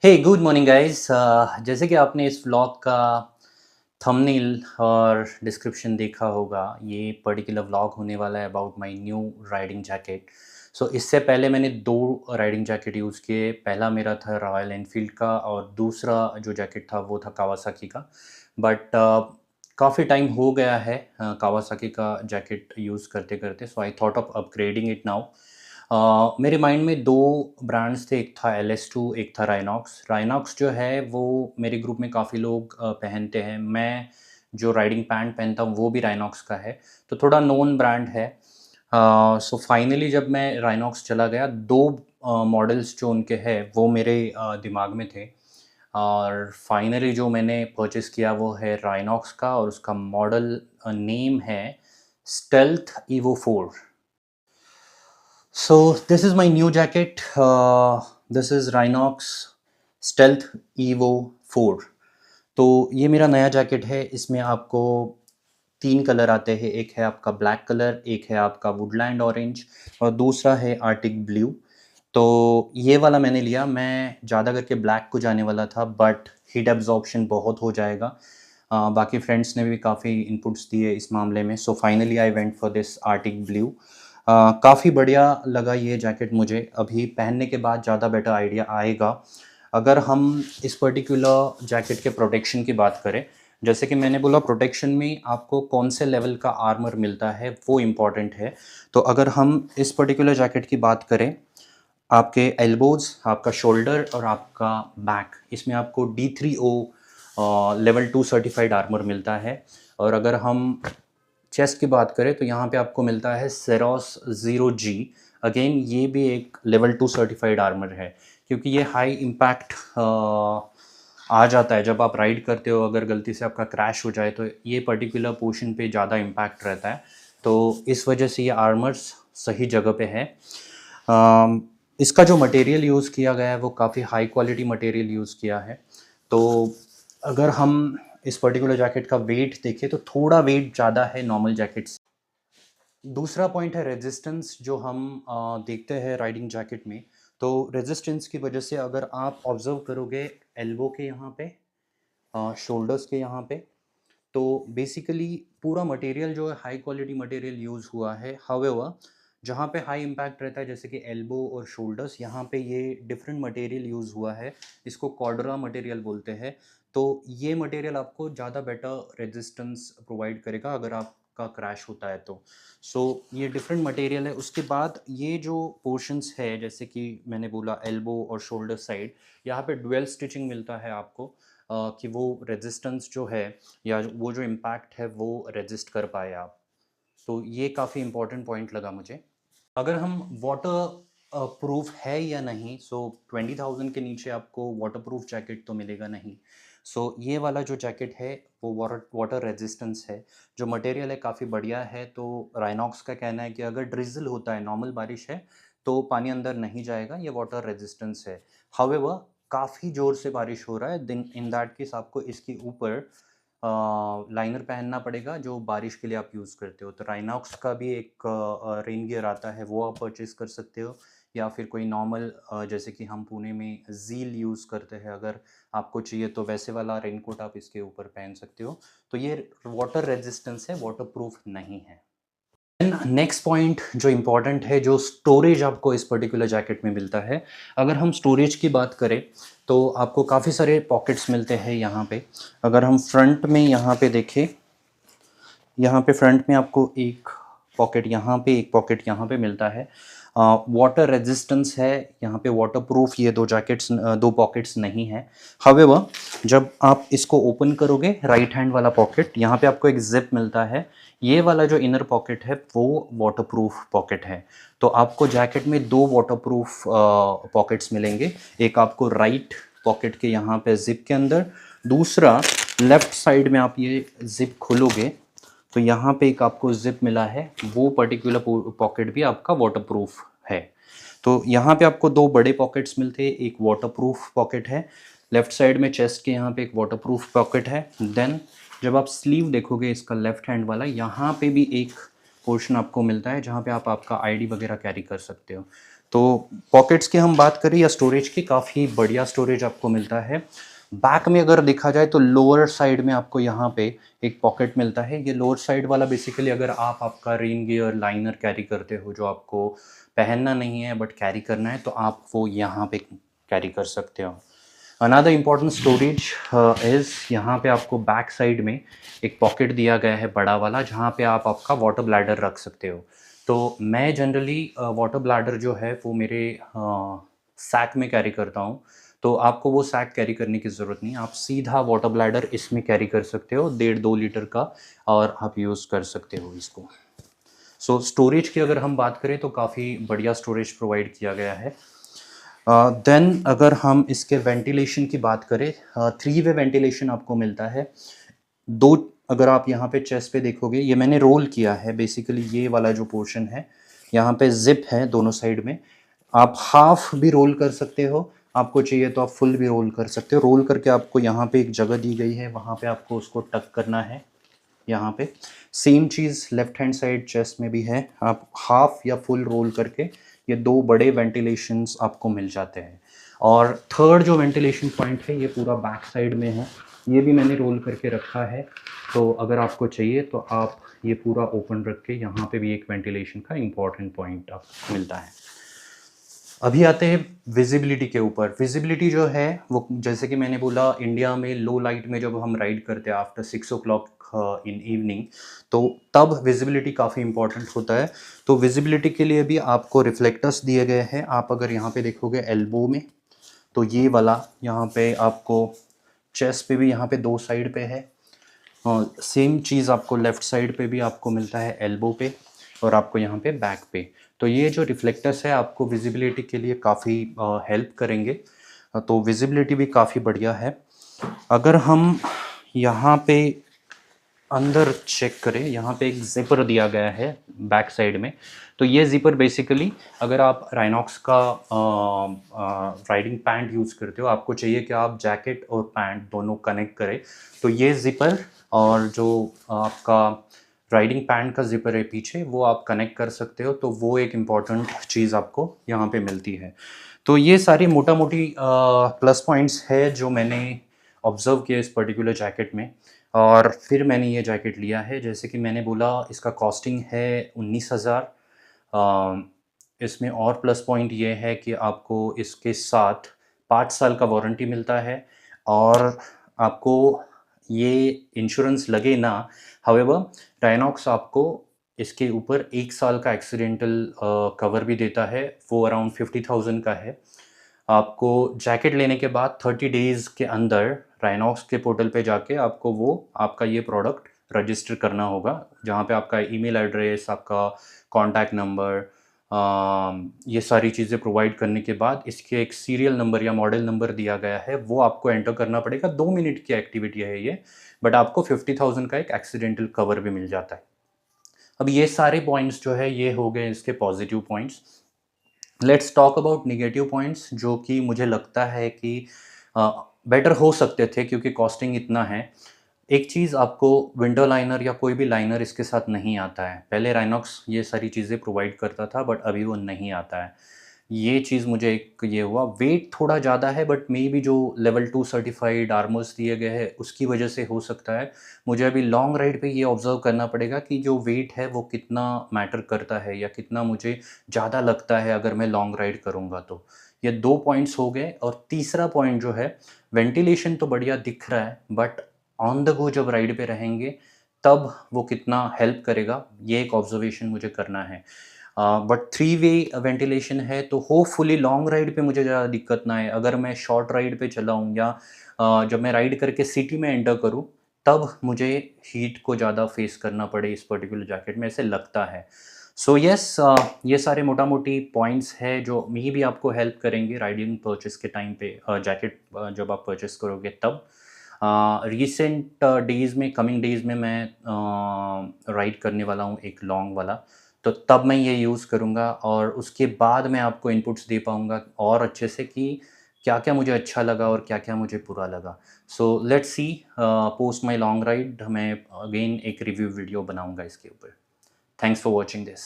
हे good morning guys. जैसे कि आपने इस व्लॉग का थंबनेल और डिस्क्रिप्शन देखा होगा, ये पर्टिकुलर व्लॉग होने वाला है about my new riding jacket. So इससे पहले मैंने 2 राइडिंग जैकेट यूज़ किए। पहला मेरा था रॉयल एनफील्ड का और दूसरा जो जैकेट था वो था कावासाकी का। बट काफ़ी टाइम हो गया है कावासाकी का जैकेट यूज़ करते-करते, so I thought of upgrading it now. मेरे माइंड में 2 ब्रांड्स थे, एक था LS2, एक था राइनॉक्स। राइनॉक्स जो है वो मेरे ग्रुप में काफ़ी लोग पहनते हैं। मैं जो राइडिंग पैंट पहनता हूँ वो भी राइनॉक्स का है, तो थोड़ा नोन ब्रांड है। सो फाइनली जब मैं राइनॉक्स चला गया, 2 मॉडल्स जो उनके हैं वो मेरे दिमाग में थे और फाइनली जो मैंने परचेज़ किया वो है राइनॉक्स का और उसका मॉडल नेम है stealth evo 4। So this is my new jacket. This is Rhinox Stealth Evo 4। तो ये मेरा नया जैकेट है। इसमें आपको 3 कलर आते हैं। एक है आपका ब्लैक कलर, एक है आपका वुडलैंड ऑरेंज और दूसरा है आर्टिक ब्लू। तो ये वाला मैंने लिया। मैं ज़्यादा करके ब्लैक को जाने वाला था बट हीट एब्जॉर्प्शन बहुत हो जाएगा। बाकी फ्रेंड्स ने भी काफ़ी इनपुट्स दिए इस मामले में, so finally I went for this Arctic blue. काफ़ी बढ़िया लगा ये जैकेट मुझे। अभी पहनने के बाद ज़्यादा बेटर आइडिया आएगा। अगर हम इस पर्टिकुलर जैकेट के प्रोटेक्शन की बात करें, जैसे कि मैंने बोला प्रोटेक्शन में आपको कौन से लेवल का आर्मर मिलता है वो इम्पॉर्टेंट है। तो अगर हम इस पर्टिकुलर जैकेट की बात करें, आपके एल्बोज़, आपका शोल्डर और आपका बैक, इसमें आपको D3O लेवल 2 सर्टिफाइड आर्मर मिलता है। और अगर हम चेस्ट की बात करें तो यहाँ पे आपको मिलता है सेरोस 0G। अगेन ये भी एक लेवल 2 सर्टिफाइड आर्मर है, क्योंकि ये हाई इम्पैक्ट आ जाता है जब आप राइड करते हो। अगर गलती से आपका क्रैश हो जाए तो ये पर्टिकुलर पोर्शन पे ज़्यादा इम्पैक्ट रहता है, तो इस वजह से ये आर्मर्स सही जगह पे है। इसका जो मटेरियल यूज़ किया गया है वो काफ़ी हाई क्वालिटी मटेरियल यूज़ किया है। तो अगर हम इस पर्टिकुलर जैकेट का वेट देखें तो थोड़ा वेट ज़्यादा है नॉर्मल जैकेट से। दूसरा पॉइंट है रेजिस्टेंस, जो हम देखते हैं राइडिंग जैकेट में। तो रेजिस्टेंस की वजह से अगर आप ऑब्जर्व करोगे एल्बो के यहाँ पे, शोल्डर्स के यहाँ पे, तो बेसिकली पूरा मटेरियल जो है हाई क्वालिटी मटेरियल यूज़ हुआ है। हाउएवर जहाँ पे हाई इम्पैक्ट रहता है जैसे कि एल्बो और शोल्डर्स, यहाँ पे ये डिफरेंट मटेरियल यूज़ हुआ है। इसको कॉर्डरा मटेरियल बोलते हैं। तो ये मटेरियल आपको ज़्यादा बेटर रेजिस्टेंस प्रोवाइड करेगा अगर आपका क्रैश होता है तो। सो ये डिफरेंट मटेरियल है। उसके बाद ये जो पोर्शंस है, जैसे कि मैंने बोला एल्बो और शोल्डर साइड, यहाँ पे डुअल स्टिचिंग मिलता है आपको, कि वो रेजिस्टेंस जो है या वो जो इम्पैक्ट है वो रेजिस्ट कर पाए आप। तो ये काफ़ी इम्पोर्टेंट पॉइंट लगा मुझे। अगर हम वाटर प्रूफ है या नहीं, सो 20,000 के नीचे आपको वाटर प्रूफ जैकेट तो मिलेगा नहीं। सो ये वाला जो जैकेट है वो वाटर वाटर रेजिस्टेंस है। जो मटेरियल है काफ़ी बढ़िया है। तो राइनॉक्स का कहना है कि अगर ड्रिजल होता है, नॉर्मल बारिश है, तो पानी अंदर नहीं जाएगा, ये वाटर रेजिस्टेंस है। हाउएवर काफ़ी ज़ोर से बारिश हो रहा है, दिन इन दैट केस आपको इसके ऊपर लाइनर पहनना पड़ेगा जो बारिश के लिए आप यूज़ करते हो। तो राइनॉक्स का भी एक रेन गियर आता है, वो आप परचेज़ कर सकते हो, या फिर कोई नॉर्मल जैसे कि हम पुणे में ज़ील यूज़ करते हैं, अगर आपको चाहिए तो वैसे वाला रेनकोट आप इसके ऊपर पहन सकते हो। तो ये वाटर रेजिस्टेंस है, वाटर प्रूफ नहीं है। नेक्स्ट पॉइंट जो इम्पोर्टेंट है, जो स्टोरेज आपको इस पर्टिकुलर जैकेट में मिलता है। अगर हम स्टोरेज की बात करें तो आपको काफ़ी सारे पॉकेट्स मिलते हैं यहाँ पे। अगर हम फ्रंट में यहाँ पे देखें, यहाँ पे फ्रंट में आपको एक पॉकेट यहाँ पे, एक पॉकेट यहाँ पे मिलता है। वाटर रेजिस्टेंस है यहाँ पे, वाटर प्रूफ ये दो पॉकेट्स नहीं है। हाउएवर जब आप इसको ओपन करोगे, राइट हैंड वाला पॉकेट, यहाँ पे आपको एक जिप मिलता है। ये वाला जो इनर पॉकेट है वो वाटर प्रूफ पॉकेट है। तो आपको जैकेट में 2 वाटर प्रूफ पॉकेट्स मिलेंगे। एक आपको राइट पॉकेट के यहाँ पे जिप के अंदर, दूसरा लेफ्ट साइड में आप ये जिप खोलोगे तो यहाँ पे एक आपको जिप मिला है, वो पर्टिकुलर पॉकेट भी आपका वाटरप्रूफ है। तो यहाँ पे आपको 2 बड़े पॉकेट्स मिलते हैं, एक वाटरप्रूफ पॉकेट है, लेफ्ट साइड में चेस्ट के यहाँ पे एक वाटरप्रूफ पॉकेट है। देन जब आप स्लीव देखोगे इसका लेफ्ट हैंड वाला, यहाँ पे भी एक पोर्शन आपको मिलता है जहाँ पे आप आपका आईडी वगैरह कैरी कर सकते हो। तो पॉकेट्स की हम बात करें या स्टोरेज की, काफ़ी बढ़िया स्टोरेज आपको मिलता है। बैक में अगर देखा जाए तो लोअर साइड में आपको यहाँ पे एक पॉकेट मिलता है। ये लोअर साइड वाला बेसिकली अगर आप आपका रेन गियर लाइनर कैरी करते हो जो आपको पहनना नहीं है बट कैरी करना है, तो आप वो यहाँ पे कैरी कर सकते हो। अनदर इम्पॉर्टेंट स्टोरेज इज़ यहाँ पे आपको बैक साइड में एक पॉकेट दिया गया है बड़ा वाला, जहाँ पे आप आपका वाटर ब्लैडर रख सकते हो। तो मैं जनरली वाटर ब्लैडर जो है वो मेरे सैक में कैरी करता हूँ। तो आपको वो सैक कैरी करने की ज़रूरत नहीं है, आप सीधा वाटर ब्लैडर इसमें कैरी कर सकते हो, 1.5-2 लीटर का, और आप यूज़ कर सकते हो इसको। सो स्टोरेज की अगर हम बात करें तो काफ़ी बढ़िया स्टोरेज प्रोवाइड किया गया है। देन अगर हम इसके वेंटिलेशन की बात करें, 3 वे वेंटिलेशन आपको मिलता है। दो, अगर आप यहाँ पे चेस्ट पे देखोगे, ये मैंने रोल किया है बेसिकली, ये वाला जो पोर्शन है यहाँ पे जिप है दोनों साइड में। आप हाफ भी रोल कर सकते हो, आपको चाहिए तो आप फुल भी रोल कर सकते हो। रोल करके आपको यहाँ पे एक जगह दी गई है, वहाँ पे आपको उसको टक करना है यहाँ पे। सेम चीज़ लेफ्ट हैंड साइड चेस्ट में भी है, आप हाफ या फुल रोल करके ये दो बड़े वेंटिलेशंस आपको मिल जाते हैं। और थर्ड जो वेंटिलेशन पॉइंट है ये पूरा बैक साइड में है, ये भी मैंने रोल करके रखा है। तो अगर आपको चाहिए तो आप ये पूरा ओपन रख के यहाँ पे भी एक वेंटिलेशन का इम्पॉर्टेंट पॉइंट आपको मिलता है। अभी आते हैं विजिबिलिटी के ऊपर। विजिबिलिटी जो है वो, जैसे कि मैंने बोला, इंडिया में लो लाइट में जब हम राइड करते हैं आफ्टर 6 o'clock इन इवनिंग, तो तब विजिबिलिटी काफ़ी इंपॉर्टेंट होता है। तो विजिबिलिटी के लिए भी आपको रिफ्लेक्टर्स दिए गए हैं। आप अगर यहाँ पे देखोगे एल्बो में, तो ये वाला यहाँ पे आपको, चेस्ट पे भी यहाँ पे दो साइड पे है, और सेम चीज़ आपको लेफ़्ट साइड पे भी आपको मिलता है एल्बो पे, और आपको यहाँ पे बैक पे। तो ये जो रिफ्लेक्टर्स है आपको विजिबिलिटी के लिए काफ़ी हेल्प करेंगे। तो विजिबिलिटी भी काफ़ी बढ़िया है। अगर हम यहाँ पे अंदर चेक करें, यहाँ पे एक ज़िपर दिया गया है बैक साइड में। तो ये ज़िपर बेसिकली, अगर आप राइनॉक्स का राइडिंग पैंट यूज़ करते हो, आपको चाहिए कि आप जैकेट और पैंट दोनों कनेक्ट करें, तो ये ज़िपर और जो आपका राइडिंग पैंट का ज़िपर है पीछे, वो आप कनेक्ट कर सकते हो। तो वो एक इम्पॉर्टेंट चीज़ आपको यहाँ पे मिलती है। तो ये सारी मोटा मोटी प्लस पॉइंट्स है जो मैंने ऑब्ज़र्व किया इस पर्टिकुलर जैकेट में, और फिर मैंने ये जैकेट लिया है। जैसे कि मैंने बोला, इसका कॉस्टिंग है 19,000। इसमें और प्लस पॉइंट ये है कि आपको इसके साथ 5 साल का वारंटी मिलता है, और आपको ये इंश्योरेंस लगे ना, हाउएवर राइनॉक्स आपको इसके ऊपर 1 साल का एक्सीडेंटल कवर भी देता है, वो अराउंड 50,000 का है। आपको जैकेट लेने के बाद 30 डेज़ के अंदर राइनॉक्स के पोर्टल पे जाके आपको वो आपका ये प्रोडक्ट रजिस्टर करना होगा, जहाँ पे आपका ईमेल एड्रेस, आपका कॉन्टैक्ट नंबर, ये सारी चीज़ें प्रोवाइड करने के बाद इसके एक सीरियल नंबर या मॉडल नंबर दिया गया है, वो आपको एंटर करना पड़ेगा। 2 मिनट की एक्टिविटी है ये, बट आपको 50,000 का एक एक्सीडेंटल कवर भी मिल जाता है। अब ये सारे पॉइंट्स जो है ये हो गए इसके positive points. Let's talk about negative points, जो कि मुझे लगता है कि बेटर हो सकते थे क्योंकि कॉस्टिंग इतना है। एक चीज़, आपको विंडो लाइनर या कोई भी लाइनर इसके साथ नहीं आता है। पहले राइनॉक्स ये सारी चीज़ें प्रोवाइड करता था, बट अभी वो नहीं आता है। ये चीज़ मुझे एक ये हुआ, वेट थोड़ा ज़्यादा है, बट मे बी जो लेवल 2 सर्टिफाइड आर्मर्स दिए गए हैं उसकी वजह से हो सकता है। मुझे अभी लॉन्ग राइड पे ये ऑब्ज़र्व करना पड़ेगा कि जो वेट है वो कितना मैटर करता है, या कितना मुझे ज़्यादा लगता है अगर मैं लॉन्ग राइड करूँगा तो। ये 2 पॉइंट्स हो गए, और तीसरा पॉइंट जो है, वेंटिलेशन तो बढ़िया दिख रहा है, बट ऑन द गो जब राइड पे रहेंगे तब वो कितना हेल्प करेगा, ये एक ऑब्जर्वेशन मुझे करना है। बट 3 वे वेंटिलेशन है, तो होपफुली लॉन्ग राइड पे मुझे ज़्यादा दिक्कत ना आए। अगर मैं शॉर्ट राइड पे चला हूँ, या जब मैं राइड करके सिटी में एंटर करूँ, तब मुझे हीट को ज़्यादा फेस करना पड़े इस पर्टिकुलर जैकेट में, ऐसे लगता है। सो यस, ये सारे मोटा मोटी पॉइंट्स है जो मे भी आपको हेल्प करेंगे राइडिंग परचेस के टाइम पे, जैकेट जब आप परचेस करोगे तब। रिसेंट डेज़ में, कमिंग डेज़ में मैं राइड करने वाला हूँ एक लॉन्ग वाला, तो तब मैं ये यूज़ करूँगा, और उसके बाद मैं आपको इनपुट्स दे पाऊँगा और अच्छे से कि क्या-क्या मुझे अच्छा लगा और क्या-क्या मुझे बुरा लगा। So let's see, post my long ride मैं अगेन एक रिव्यू वीडियो बनाऊँगा इसके ऊपर। Thanks for watching this.